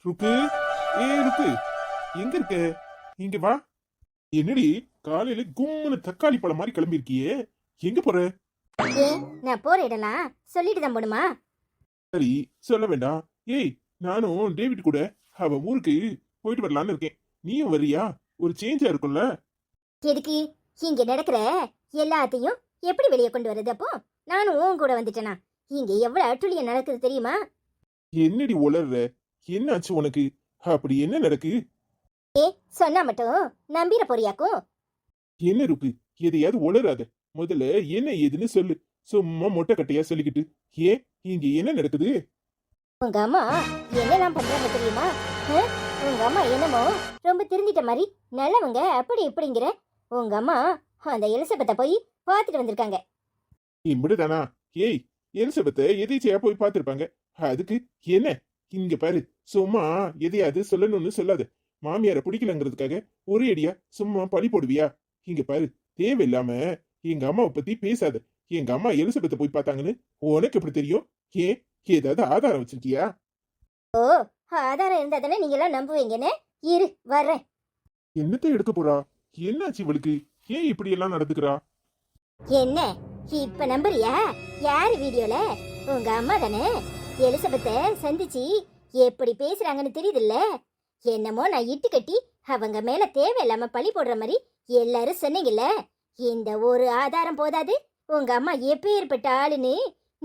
ருக்கு. ருக்கு, எங்க இருக்க? இங்க வா. என்னடி காலையில கும்முன்னு தக்காளி பழம் மாதிரி கிளம்பிருக்கியே, எங்க போற? ஏன் நான் போற இடம்லாம் சொல்லிட்டு தான் போடுமா? சரி, சொல்ல வேண்டாம். ஏய், நானும் டேவிட் கூட அவ ஊருக்கு போயிட்டு வரலான்னு இருக்கேன். நீயும் வரியா? ஒரு சேஞ்சா இருக்கும்ல. எதுக்கு இங்க நடக்கிற எல்லாத்தையும் எப்படி வெளியே கொண்டு வர்றது? அப்போ நானும் உன் கூட வந்துட்டேனா? இங்க எவ்வளவு அட்டுழியம் நடக்குது தெரியுமா? என்னடி உளர்ற? என்னாச்சு உனக்கு? அப்படி என்ன நடக்கு? ஏ, சொன்னா மட்டும் நம்பிர போறியாக்கும்? என்ன இருக்கு? எதையாவது உளராத. முதல்ல என்ன ஏதுன்னு சொல்லு. சும்மா மொட்டை கட்டையா சொல்லிக்கிட்டு. ஏன் இங்க என்ன நடக்குது? உங்க அம்மா என்னெல்லாம் பண்றாங்க தெரியுமா? ஆ? உங்க அம்மா என்னமோ ரொம்ப திருந்திட்ட மாதிரி நல்லவங்க அப்படி இப்படிங்கிற. உங்க அம்மா அந்த எலிசபெத்தை போய் பார்த்துட்டு வந்திருக்காங்க. இப்படிதானா? ஏய், எலிசபெத்த எதேச்சியா போய் பார்த்திருப்பாங்க. அதுக்கு என்ன? இங்க பாரு, சும்மா எதையாவது சொல்லணும்னு சொல்லாத. மாமியார பிடிக்கலங்கிறதுக்காக ஒரே அடியா சும்மா பழி போடுவியா? இங்க பாரு, தேவையில்லாம எங்க அம்மாவை பத்தி பேசாத. எங்க அம்மா எலிசபெத்த போய் பார்த்தாங்கன்னு உனக்கு எப்படி தெரியும்? ஏன், ஏதாவது ஆதாரம் வச்சிருக்கியா? ஓ, ஆதாரம் இருந்தா தானே நீங்க எல்லாம் நம்புவீங்கன்னு. இரு வர்றேன். என்னத்தை எடுக்க போறா? என்னாச்சு இவளுக்கு? ஏன் இப்படி எல்லாம் நடந்துக்கிறா? என்ன இப்ப நம்புறியா? யாரு வீடியோல? உங்க அம்மா தானே எலிசபெத்தை சந்திச்சு எப்படி பேசுறாங்கன்னு தெரியுதுல்ல. என்னமோ நான் இட்டு கட்டி அவங்க மேல தேவையில்லாம பழி போடுற மாதிரி எல்லாரும் சொன்னீங்கல்ல. இந்த ஒரு ஆதாரம் போதாது உங்க அம்மா எப்பேற்பட்ட ஆளுன்னு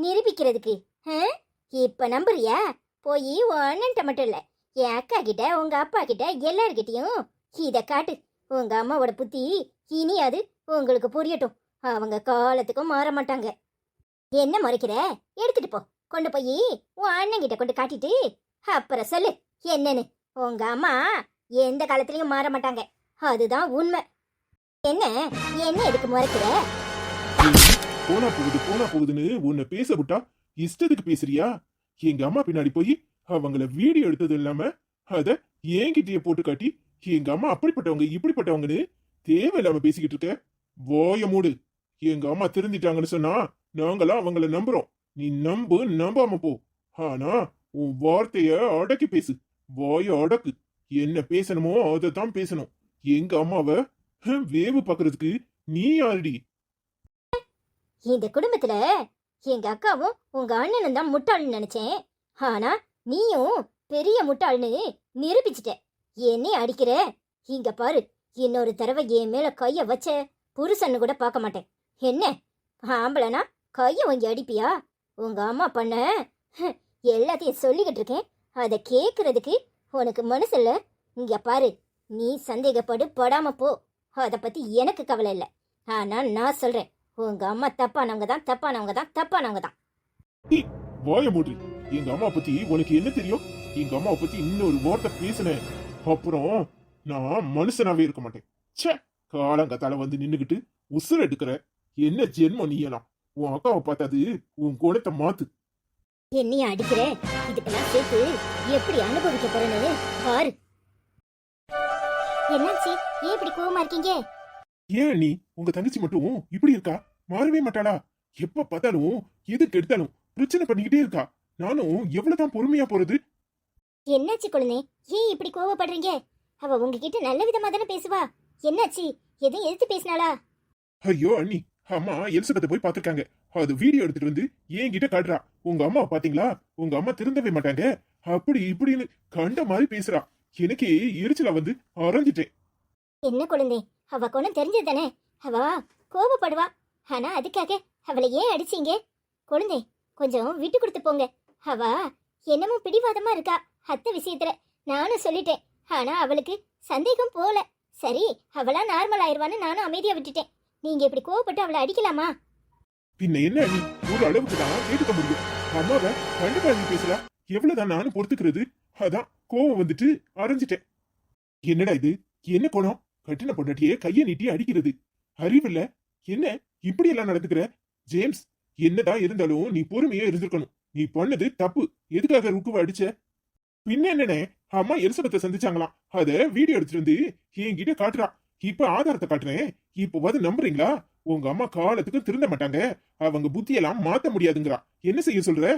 நிரூபிக்கிறதுக்கு? ஆ? இப்ப நம்புறியா? போய் உன் அண்ணன்ட்ட மட்டும் இல்ல, என் அக்கா கிட்ட உங்க அப்பா கிட்ட எல்லார்கிட்டயும் இத காட்டு. உங்க அம்மாவோட புத்தி இனியாது உங்களுக்கு புரியட்டும். அவங்க காலத்துக்கும் மாற மாட்டாங்க. என்ன முறைக்கிற? எடுத்துட்டு போ. கொண்டு போய் உன் அண்ணன் கிட்ட கொண்டு காட்டிட்டு அப்புறம் சொல்லு என்னன்னு. உங்க அம்மா எந்த காலத்திலயும் மாற மாட்டாங்க, அதுதான் உண்மை. என்ன என்ன எதுக்கு முறைக்கிற? போனா போகுது போனா போகுதுன்னு உன்னை பேச விட்டா இஷ்டத்துக்கு பேசுறியா? எங்க அம்மா பின்னாடி போய் அவங்கள வீடியோ எடுத்தது இல்லாம அத என்கிட்டயே போட்டு காட்டி எங்க அம்மா அப்படிப்பட்டவங்க இப்படிப்பட்டவங்கன்னு தேவையில்லாம பேசிக்கிட்டு இருக்க. வாய மூடு. எங்க அம்மா திருந்திட்டாங்கன்னு சொன்னா நாங்களாம் அவங்கள நம்புறோம். நீ நம்பு, நம்பாம போ. ஆனா உன் வார்த்தைய அடக்கி பேசு. வாய அடக்கு. என்ன பேசணுமோ அதைத்தான் பேசணும். எங்க அம்மாவை வேவு பாக்குறதுக்கு நீ யாருடி? இந்த குடும்பத்துல எங்க அக்காவும் உங்க அண்ணனும் தான் முட்டாள்னு நினைச்சேன். ஆனா நீயும் பெரிய முட்டாள்னு நிரூபிச்சிட்ட. என்னை அடிக்கிற? இங்க பாரு, இன்னொரு தடவை என் மேல கைய வச்ச புருஷன்னு கூட பார்க்க மாட்டேன். என்ன ஆம்பளனா கைய வாங்கி அடிப்பியா? உங்க அம்மா பண்ண எல்லாத்தையும் சொல்லிக்கிட்டு இருக்கேன். அதை கேக்குறதுக்கு உனக்கு மனசு இல்ல. இங்க பாரு, நீ சந்தேகப்படு, படாம போ. அத பத்தி எனக்கு கவலை இல்லை. ஆனா நான் சொல்றேன், உங்க அம்மா தப்பானவங்க தான், தப்பானவங்க தான், தப்பானவங்க தான். வாய மூடு. எங்க அம்மா பத்தி உனக்கு என்ன தெரியும்? எங்க அம்மாவை பத்தி இன்னொரு வார்த்தை பேசுனேன், அப்புறம் நான் மனுஷனாவே இருக்க மாட்டேன். ச்சே, காலங்கத்தால வந்து நின்னுகிட்டு உசுர எடுக்கிற. என்ன ஜென்மம் நீ எல்லாம்? உன் அக்காவை பார்த்தாது உன் குணத்தை மாத்து. என்னைய அடிக்கிற? இதுக்கெல்லாம் சேர்த்து எப்படி அனுபவிக்க போறேன்னு பாரு. என்னாச்சு? ஏன் இப்படி கோவமா இருக்கீங்க? ஏன் நீ உங்க தங்கச்சி மட்டும் இப்படி இருக்கா? மாறவே மாட்டாளா? எப்ப பார்த்தாலும் எதுக்கு எடுத்தாலும் பிரச்சனை பண்ணிக்கிட்டே இருக்கா. நானும் எவ்வளவுதான் பொறுமையா போறது? என்னாச்சு குழந்தை? ஏன் இப்படி கோவப்படுறீங்க? அவ உங்ககிட்ட நல்ல விதமா தானே பேசுவா. என்னாச்சு? எதுவும் எதிர்த்து பேசினாளா? ஐயோ அண்ணி, அம்மா எலிசபெத்தை போய் பாத்துருக்காங்க. அது வீடியோ எடுத்துட்டு வந்து என்கிட்ட காட்டுறா. உங்க அம்மா பாத்தீங்களா? உங்க அம்மா திருந்தவே மாட்டாங்க, அப்படி இப்படின்னு கண்ட மாதிரி பேசுறா. எனக்கு எரிச்சலா வந்து அரைஞ்சிட்டேன். என்ன குழந்தை, அவ குணம் தெரிஞ்சது தானே. அவ கோபப்படுவா. ஆனா அதுக்காக அவளை ஏன் அடிச்சீங்க? குழந்தை, கொஞ்சம் விட்டு கொடுத்து போங்க. அவ என்னமோ பிடிவாதமா இருக்கா அத்தை விஷயத்துல. நானும் சொல்லிட்டேன், ஆனா அவளுக்கு சந்தேகம் போல. சரி, அவளா நார்மல் ஆயிருவான்னு நானும் அமைதியா விட்டுட்டேன். நீங்க இப்படி கோவப்பட்டு அவளை அடிக்கலாமா? பின்ன என்ன அண்ணி, ஒரு அளவுக்கு தான் கேட்டுக்க முடியும். அம்மாவை கண்டிப்பா நீ பேசுறா. எவ்வளவுதான் நானும் பொறுத்துக்கிறது? அதான் கோவம் வந்துட்டு அரைஞ்சிட்டேன். என்னடா இது? என்ன கோணம்? கட்டின பொண்டாட்டியே கைய நீட்டி அடிக்கிறது அறிவில்ல? என்ன இப்படி எல்லாம் நடந்துக்கிற? ஜேம்ஸ், என்னதான் இருந்தாலும் நீ பொறுமையா இருந்திருக்கணும். நீ பண்ணது தப்பு. எதுக்காக ருக்குவ அடிச்ச? பின்ன என்னனே, அம்மா எலிசபெத்தை சந்திச்சாங்களாம், அத வீடியோ எடுத்துட்டு வந்து என்கிட்ட காட்டுறா. இப்ப ஆதாரத்தை காட்டுறேன். இப்போவாது நம்புறீங்களா? உங்க அம்மா காலத்துக்கு திருந்த மாட்டாங்க, அவங்க புத்தியெல்லாம் மாத்த முடியாதுங்கிறா. என்ன செய்ய சொல்ற?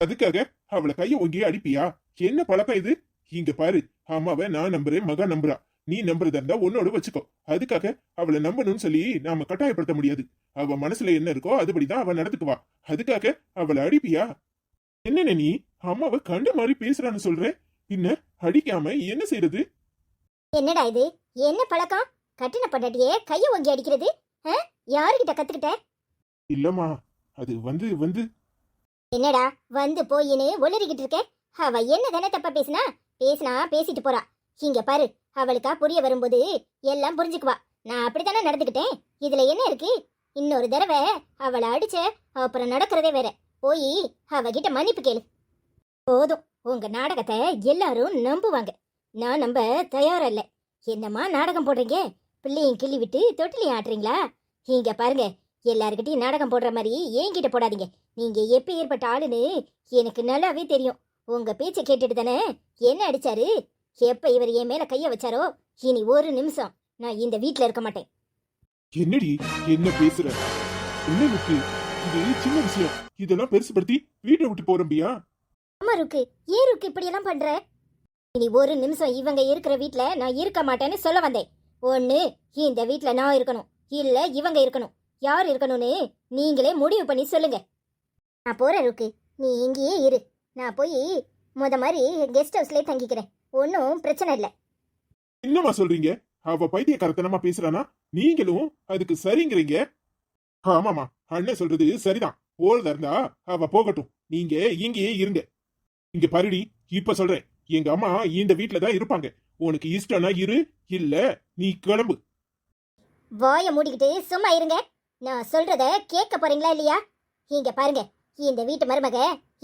அதுக்காக அவளை கைய ஓங்கி அடிப்பியா? என்ன பழக்கம் இது? இங்க பாரு, அம்மாவை நான் நம்புறேன், மகா நம்புறா. நீ நம்புறதா இருந்தா உன்னோட வச்சுக்கோ. அதுக்காக அவளை நம்பணும்னு சொல்லி நாம கட்டாயப்படுத்த முடியாது. அவ மனசுல என்ன இருக்கோ அதுபடிதான் அவ நடந்துக்குவா. அதுக்காக அவளை அடிப்பியா? என்னென்ன நீ அம்மாவை கண்ட மாதிரி பேசுறான்னு சொல்ற? பின்ன அடிக்காம என்ன செய்யறது? என்னடா இது? என்ன பழக்கம்? கட்டின பொண்டாட்டியே கைய ஓங்கி அடிக்கிறது? யாருகிட்ட கத்துக்கிட்ட? இல்லம்மா, அது வந்து வந்து என்னடா வந்து போயின்னு ஒளிரிக்கிட்டு இருக்க? அவ என்ன தானே தப்பா பேசினா பேசிட்டு போறா. இங்க பாரு, அவளுக்கா புரிய வரும்போது எல்லாம் புரிஞ்சுக்குவா. நான் அப்படித்தானே நடந்துக்கிட்டேன். இதுல என்ன இருக்கு? இன்னொரு தடவை அவளை அடிச்ச அப்புறம் நடக்கிறதே வேற. போய் அவகிட்ட மன்னிப்பு கேளு. போதும், உங்க நாடகத்தை எல்லாரும் நம்புவாங்க. நான் நம்ப தயாரா இல்ல. என்னம்மா நாடகம் போடுறீங்க? பிள்ளையும் கிள்ளி விட்டு தொட்டிலையும் ஆட்டுறீங்களா? இங்க பாருங்க, எல்லாருக்கிட்டையும் நாடகம் போடுற மாதிரி என்கிட்ட போடாதீங்க. நீங்க எப்ப ஏற்பட்ட ஆளுன்னு எனக்கு நல்லாவே தெரியும். உங்க பேச்சை கேட்டுட்டு தானே என்ன அடிச்சாரு. எப்ப இவர் என் மேல கைய வச்சாரோ, இனி ஒரு நிமிஷம் நான் இந்த வீட்ல இருக்க மாட்டேன். என்னடி என்ன பேசுற? என்ன ருக்கு? இது சின்ன விஷயம். இதெல்லாம் பெருசுபடுத்தி வீட்டை விட்டு போறம்பியா? அம்மா ருக்கு, ஏன் ருக்கு இப்படி எல்லாம் பண்ற? இனி ஒரு நிமிஷம் இவங்க இருக்கிற வீட்ல நான் இருக்க மாட்டேன்னு சொல்ல வந்தேன். ஒண்ணு இந்த வீட்ல நான் இருக்கணும், இல்ல இவங்க இருக்கணும். யார் இருக்கணும்னு நீங்களே முடிவு பண்ணி சொல்லுங்க. நான் போறேன் ருக்கு, நீ இங்கேயே இரு. நான் போய் முத மாதிரி கெஸ்ட் ஹவுஸ்லயே தங்கிக்கிறேன். ஒன்றும் பிரச்சனை இல்லை. என்னம்மா சொல்றீங்க? அவ பைத்தியக்காரத்தனமா பேசுறானா? நீங்களும் அதுக்கு சரிங்கிறீங்க? ஆமாமா, அண்ணன் சொல்றது சரிதான். போறதா இருந்தா அவ போகட்டும், நீங்க இங்கேயே இருங்க. இங்க பாருடி, இப்ப சொல்றேன், எங்க அம்மா இந்த வீட்ல தான் இருப்பாங்க. உனக்கு இஷ்டம்னா இரு, இல்ல நீ கிளம்பு. வாய மூடிக்கிட்டு சும்மா இருங்க. நான் சொல்றத கேட்க போறீங்களா இல்லையா? இங்க பாருங்க, இந்த வீட்டு மருமக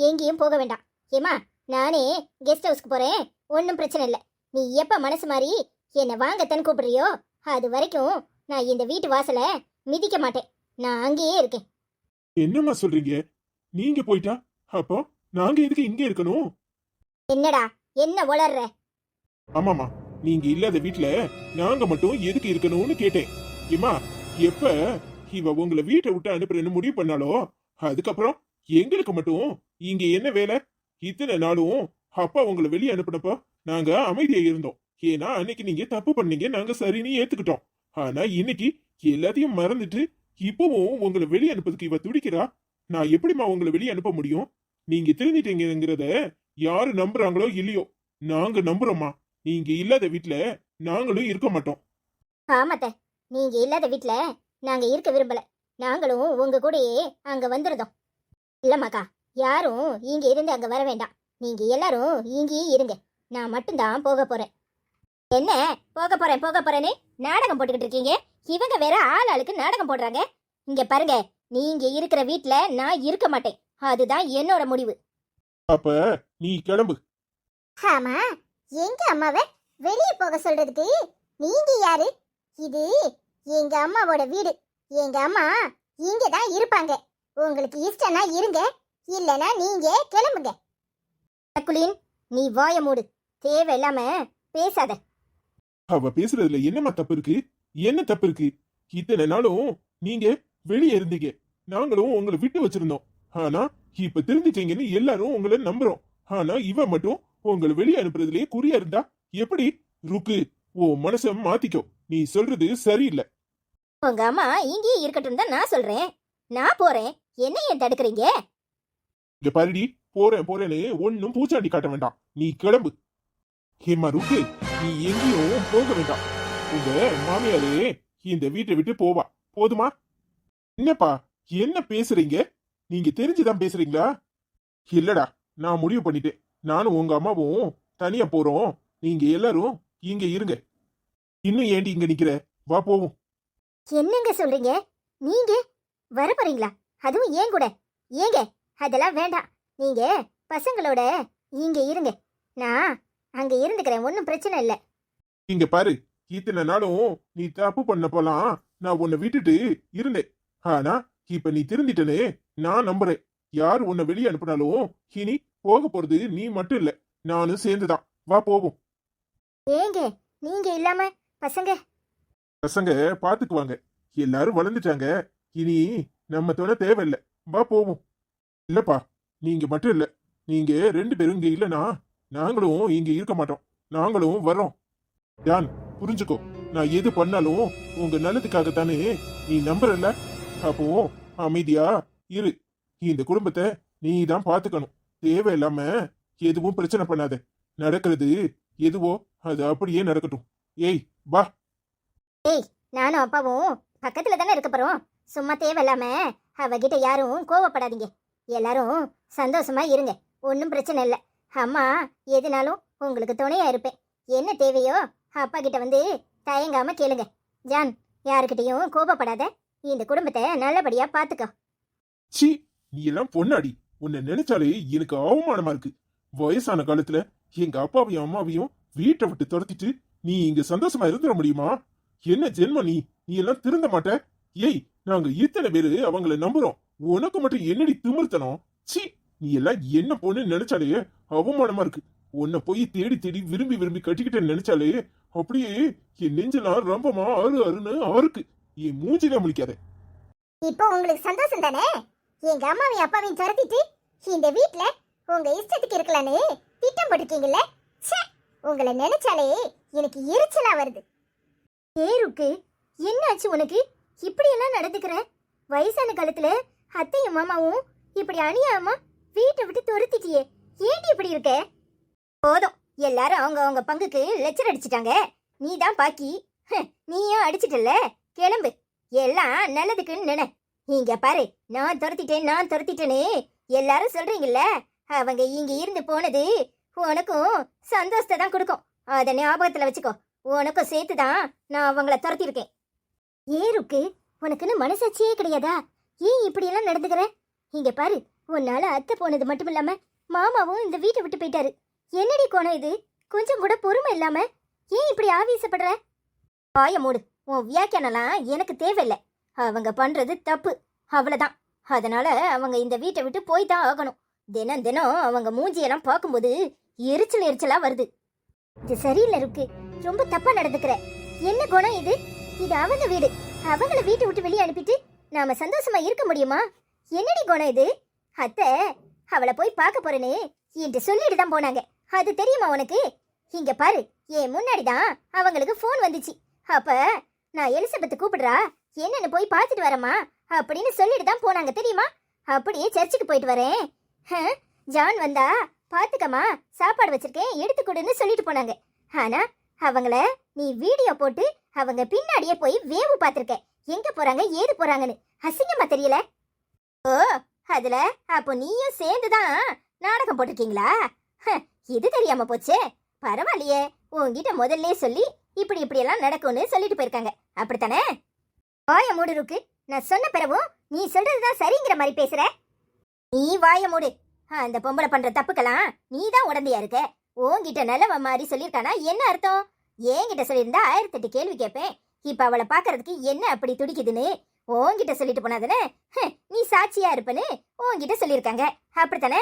எங்கேயும் போக வேண்டாம். ஏமா, நானே கெஸ்ட் ஹவுஸ்க்கு போறேன். ஒன்றும் பிரச்சனை இல்லை. நீ எப்ப மனசு மாறி என்னை வாங்கத்தன்னு கூப்பிடுறியோ அது வரைக்கும் நான் இந்த வீட்டு வாசலை மிதிக்க மாட்டேன். நான் அங்கேயே இருக்கேன். என்னம்மா சொல்றீங்க? நீங்க போயிட்டா அப்போ நாங்க எதுக்கு இங்க இருக்கணும்? என்னடா என்ன உளர்ற? ஆமாமா, நீங்க இல்லாத வீட்ல நாங்க மட்டும் எதுக்கு இருக்கணும்னு கேட்டேன். ஏமா, எப்ப இவ உங்களை வீட்டை விட்டு அனுப்புறேன்னு முடிவு பண்ணாலோ அதுக்கப்புறம் எங்களுக்கு மட்டும் இங்க என்ன வேலை? இத்தனை நாளும் அப்பா உங்களை வெளியே அனுப்பினப்போ நாங்க அமைதியா இருந்தோம். ஏன்னா அன்னைக்கு நீங்க தப்பு பண்ணீங்க, நாங்க சரின்னு ஏத்துக்கிட்டோம். ஆனா இன்னைக்கு எல்லாத்தையும் மறந்துட்டு இப்பவும் உங்களை வெளியே அனுப்புறதுக்கு இவ துடிக்கிறா. நான் எப்படிமா உங்களை வெளியே அனுப்ப முடியும்? நீங்க திருந்திட்டீங்கிறத யாரு நம்புறாங்களோ இல்லையோ, நாங்க நம்புறோமா. நீங்க இல்லாத வீட்ல நாங்களும் இருக்க மாட்டோம். ஆமாத்த, நீங்க இல்லாத வீட்ல நாங்க இருக்க விரும்பல. நாங்களும் உங்க கூடயே அங்க வந்துருதோம். இல்லம்மாக்கா, யாரும் இங்க இருந்து அங்க வர வேண்டாம். நீங்க எல்லாரும் இங்கேயே இருங்க. நான் மட்டும்தான் போக போறேன். என்ன போக போறேன்னு நாடகம் போட்டுக்கிட்டு இருக்கீங்க? இவங்க வேற ஆள் ஆளுக்கு நாடகம் போடுறாங்க. இங்க பாருங்க, நீங்க இருக்கிற வீட்ல நான் இருக்க மாட்டேன். அதுதான் என்னோட முடிவு. அப்ப நீ கிளம்பு. ஆமா, எங்க அம்மாவை வெளியே போக சொல்றதுக்கு நீங்க யாரு? இது எங்க அம்மாவோட வீடு. எங்க அம்மா இங்க தான் இருப்பாங்க. உங்களுக்கு இஷ்டம்னா இருங்க, இல்லனா நீங்க கிளம்புங்க. குலீன், நீ வாய மூடு. தேவையில்லாம பேசாத. அவ பேசுறதுல என்னமா தப்பு இருக்கு? என்ன தப்பு இருக்கு? இத்தனை நாளும் நீங்க வெளியே இருந்தீங்க, நாங்களும் உங்களை விட்டு வச்சிருந்தோம். ஆனா இப்ப திருந்திட்டீங்கன்னு எல்லாரும் உங்களை நம்புறோம். ஆனா இவ மட்டும் உங்களை வெளியே அனுப்புறதுலயே குறியா இருந்தா எப்படி? ருக்கு, உன் மனச மாத்திக்கோ. நீ சொல்றது சரியில்லை. உங்க அம்மா இங்கேயே இருக்கட்டும் தான் நான் சொல்றேன். நான் போறேன், என்ன ஏன் தடுக்கிறீங்க? இங்க பாருடி, போறேன்னு ஒன்னும் பூச்சாண்டி காட்ட வேண்டாம். நீ கிளம்பு. ஹேமா ருக்கு, நீ எங்கேயும் போக வேண்டாம். உங்க மாமியாரு இந்த வீட்டை விட்டு போவா. போதுமா? என்னப்பா என்ன பேசுறீங்க? நீங்க தெரிஞ்சுதான் பேசுறீங்களா? இல்லடா, நான் முடிவு பண்ணிட்டேன். நானும் உங்க அம்மாவும் தனியா போறோம். நீங்க எல்லாரும் இங்க இருங்க. இன்னும் ஏண்டி இங்க நிக்கிற? வா போவோம். என்னங்க சொல்றீங்க? நீங்க வர போறீங்களா? அதுவும் ஏன் கூட? ஏங்க அதெல்லாம் வேண்டாம். நீங்க பசங்களோட இங்க இருங்க. நான் அங்க இருந்துக்கிறேன், ஒன்றும் பிரச்சனை இல்லை. இங்க பாரு, இத்தனை நாளும் நீ தப்பு பண்ண போலாம் நான் உன்னை விட்டுட்டு இருந்தேன். ஆனா இப்ப நீ திருந்திட்டனே, நான் நம்புறேன். யார் உன்னை வெளியே அனுப்பினாலும் இனி போக போறது நீ மட்டும் இல்ல, நானும் சேர்ந்துதான். வா போவோம். ஏங்க நீங்க இல்லாம பசங்க பசங்க பாத்துக்குவாங்க. எல்லாரும் வளர்ந்துட்டாங்க. இனி நம்ம துணை தேவையில்லை. வா போவோம். இல்லப்பா, நீங்க மட்டும் இல்ல, நீங்க 2 பேரும் இங்க இல்லனா நாங்களும் இங்க இருக்க மாட்டோம். நாங்களும் வர்றோம். ஜான், புரிஞ்சுக்கோ. நான் எது பண்ணாலும் உங்க நல்லதுக்காகத்தானே. நீ நம்புறல்ல? அப்போ அமைதியா இரு. இந்த குடும்பத்தை நீ தான் பாத்துக்கணும். தேவையில்லாம எதுவும் பிரச்சனை பண்ணாத. நடக்கிறது எதுவோ அது அப்படியே நடக்கட்டும். ஏய் வா. ஏய், நானும் அப்பாவும் பக்கத்துல தானே இருக்க போறோம். சும்மா தேவையில்லாம அவகிட்ட யாரும் கோவப்படாதீங்க. எல்லாரும் சந்தோஷமா இருங்க. ஒன்றும் பிரச்சனை இல்லை. அம்மா எதுனாலும் உங்களுக்கு துணையா இருப்பேன். என்ன தேவையோ அப்பா கிட்ட வந்து தயங்காம கேளுங்க. ஜான், யாருக்கிட்டையும் கோபப்படாத. இந்த குடும்பத்தை நல்லபடியா பாத்துக்கோ. சி, நீ எல்லாம் பொண்ணாடி. உன்னை நினைச்சாலே எனக்கு அவமானமா இருக்கு. வயசான காலத்துல எங்க அப்பாவையும் அம்மாவையும் வீட்டை விட்டு துரத்திட்டு நீ இங்க சந்தோஷமா இருந்துட முடியுமா? என்ன ஜென்ம நீ? நீ எல்லாம் திருந்த மாட்ட. ஏய், நாங்க இத்தனை பேரு அவங்கள நம்புறோம். உனக்கு மட்டும் என்னடி திமிர்த்தனம்? சி, நீ எல்லாம் என்ன பொண்ணு நினைச்சாலே அவமானமா இருக்கு. உன்னை போய் தேடி தேடி விரும்பி விரும்பி கட்டிக்கிட்டேன்னு நினைச்சாலே அப்படியே என் நெஞ்செல்லாம் ரொம்பமா அருன்னு ஆறுக்கு. என் மூஞ்சிலே முழிக்காத. இப்போ உங்களுக்கு சந்தோஷம் தானே? எங்க அம்மாவையும் அப்பாவையும் துரத்திட்டு இந்த வீட்ல உங்க இஷ்டத்துக்கு இருக்கலான்னு திட்டம் போட்டிருக்கீங்கல்ல. ச்சே, உங்களை நினைச்சாலே எனக்கு எரிச்சலா வருது. ஏருக்கு, என்னாச்சு உனக்கு? இப்படி எல்லாம் நடந்துக்கிற? வயசான காலத்துல அத்தையும் மாமாவும் இப்படி அநியாயமா வீட்டை விட்டு துரத்திட்டியே. ஏன்டி இப்படி இருக்க? போதும், எல்லாரும் அவங்க அவங்க பங்குக்கு லெக்சர் அடிச்சிட்டாங்க. நீ தான் பாக்கி. நீயும் அடிச்சிட்டல. கிளம்பு. எல்லாம் நல்லதுக்குன்னு நினை. இங்க பாரு, நான் துரத்திட்டேன்னு எல்லாரும் சொல்றீங்கல்ல. அவங்க இங்க இருந்து போனது உனக்கும் சந்தோஷத்தை தான் கொடுக்கும். அதை ஞாபகத்துல வச்சுக்கோ. உனக்கும் சேர்த்துதான் நான் அவங்கள துரத்திருக்கேன். ஏருக்கு, உனக்குன்னு மனசாட்சியே கிடையாதா? ஏன் இப்படி எல்லாம் நடந்துக்கிற? இங்க பாரு, உன்னால அத்தை போனது மட்டும் இல்லாம மாமாவும் இந்த வீட்டை விட்டு போயிட்டாரு. என்னடி கோணம் இது? கொஞ்சம் கூட பொறுமை இல்லாம ஏன் இப்படி ஆவேசப்படுற? வாய மூடு. உன் வியாக்கியானலாம் எனக்கு தேவையில்லை. அவங்க பண்றது தப்பு, அவ்வளவுதான். அதனால அவங்க இந்த வீட்டை விட்டு போய் தான் ஆகணும். தினம் தினம் அவங்க மூஞ்சியெல்லாம் பார்க்கும்போது எரிச்சலா வருது. இது சரியில்லை இருக்கு. ரொம்ப தப்பா நடந்துக்கிற. என்ன குணம் இது? இது அவங்க வீடு. அவங்கள வீட்டை விட்டு வெளியே அனுப்பிட்டு நாம சந்தோஷமா இருக்க முடியுமா? என்னடி குணம் இது? அத்தை அவளை போய் பார்க்க போறேன்னு என்று சொல்லிட்டு தான் போனாங்க. அது தெரியுமா உனக்கு? இங்க பாரு, என் முன்னாடி தான் அவங்களுக்கு ஃபோன் வந்துச்சு. அப்ப நான் எலிசபெத் கூப்பிடுறா, என்னன்னு போய் பார்த்துட்டு வரமா அப்படின்னு சொல்லிட்டு தான் போனாங்க தெரியுமா? அப்படியே சர்ச்சுக்கு போயிட்டு வரேன். ஜான் வந்தா பாத்துக்கமா, சாப்பாடு வச்சிருக்கேன் எடுத்து கொடுன்னு சொல்லிட்டு போனாங்க. ஆனா அவங்கள நீ வீடியோ போட்டு அவங்க பின்னாடியே போய் வேவு பார்த்திருக்க. எங்க போறாங்க ஏது போறாங்கன்னு அசிங்கமா தெரியல? ஓ, அதுல அப்போ நீயும் சேர்ந்துதான் நாடகம் போட்டிருக்கீங்களா? இது தெரியாம போச்சே. பரவாயில்லையே, உன்கிட்ட முதல்ல சொல்லி இப்படி இப்படி எல்லாம் நடக்கும்னு சொல்லிட்டு போயிருக்காங்க. அப்படித்தானே? வாய மூடு இருக்கு. நான் சொன்ன பிறவும் நீ சொல்றதுதான் சரிங்கிற மாதிரி பேசுற. நீ வாய மூடு. அந்த பொம்பளை பண்ற தப்புக்கெல்லாம் நீ தான் உடந்தையா இருக்க. உன்கிட்ட நல்லவ மாதிரி சொல்லியிருக்கானா என்ன அர்த்தம்? என்கிட்ட சொல்லியிருந்தா 1008 கேள்வி கேட்பேன். இப்ப அவளை பாக்குறதுக்கு என்ன அப்படி துடிக்குதுன்னு உன்கிட்ட சொல்லிட்டு போனாதானே நீ சாட்சியா இருப்பன்னு உன்கிட்ட சொல்லியிருக்காங்க. அப்படித்தானே?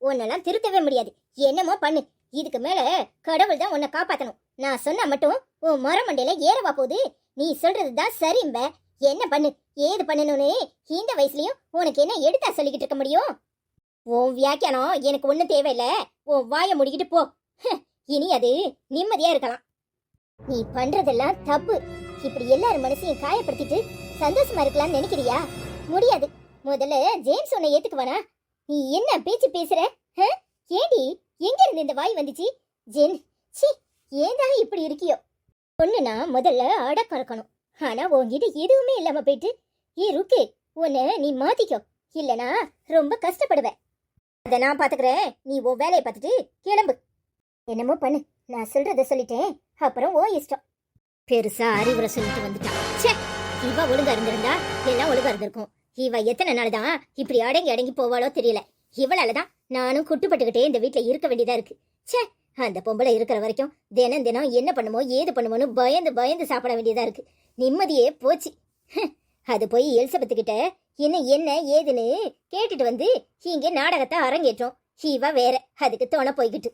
உன்னெல்லாம் திருத்தவே முடியாது. என்னமோ பண்ணு. இதுக்கு மேல கடவுள் தான் உன்னை காப்பாத்தணும். நான் சொன்னா மட்டும் உன் மரமண்டையில ஏறவா போகுது. நீ சொல்றதுதான் சரிம்ப. என்ன பண்ணு ஏது பண்ணணும்னு இந்த வயசுலயும் உனக்கு என்ன எடுத்தா சொல்லிக்கிட்டு இருக்க முடியும்? உன் வியாக்கியானம் எனக்கு ஒன்னும் தேவையில்லை. உன் வாயை முடிக்கிட்டு போ. இனி அது நிம்மதியா இருக்கலாம். நீ பண்றதெல்லாம் தப்பு. இப்படி எல்லாரும் மனசையும் காயப்படுத்திட்டு சந்தோஷமா இருக்கலாம்னு நினைக்கிறியா? முடியாது. முதல்ல ஜேம்ஸ் உன்னை ஏத்துக்குவானா? நீ என்ன பேச்சு பேசுற? ஏடி, எங்க இருந்து இந்த வாய் வந்துச்சு? ஜென், சி, ஏன்தான் இப்படி இருக்கியோ? பொண்ணுனா முதல்ல அடக்கம் இருக்கணும். ஆனா உன்கிட்ட எதுவுமே இல்லாம போயிட்டு ருக்கு, உன்னை நீ மாத்திக்கோ. இல்லனா ரொம்ப கஷ்டப்படுவ. அத நான் பாத்துக்கிறேன். நீ உன் வேலையை பார்த்துட்டு கிளம்பு. என்னமோ பண்ணு. நான் சொல்றத சொல்லிட்டேன். அப்புறம் ஓ இஷ்டம். பெருசா அறிவுரை சொல்லிட்டு வந்துட்டான். ச்சே, இவ ஒழுங்கா இருந்திருந்தா எல்லாம் ஒழுங்கா இருந்திருக்கும். இவ எத்தனை நாள் தான் இப்படி அடங்கி போவாளோ தெரியல. இவளாலதான் நானும் குட்டுப்பட்டுக்கிட்டே இந்த வீட்டுல இருக்க வேண்டியதா இருக்கு. ச்சே, அந்த பொம்பளை இருக்கிற வரைக்கும் தினம் தினம் என்ன பண்ணுமோ ஏது பண்ணுமோன்னு பயந்து சாப்பிட வேண்டியதா இருக்கு. நிம்மதியே போச்சு. அது போய் எலிசபெத் கிட்ட இன்னும் என்ன ஏதுன்னு கேட்டுட்டு வந்து இங்கே நாடகத்தை அரங்கேற்றோம். இவ வேற அதுக்கு தோண போய்கிட்டு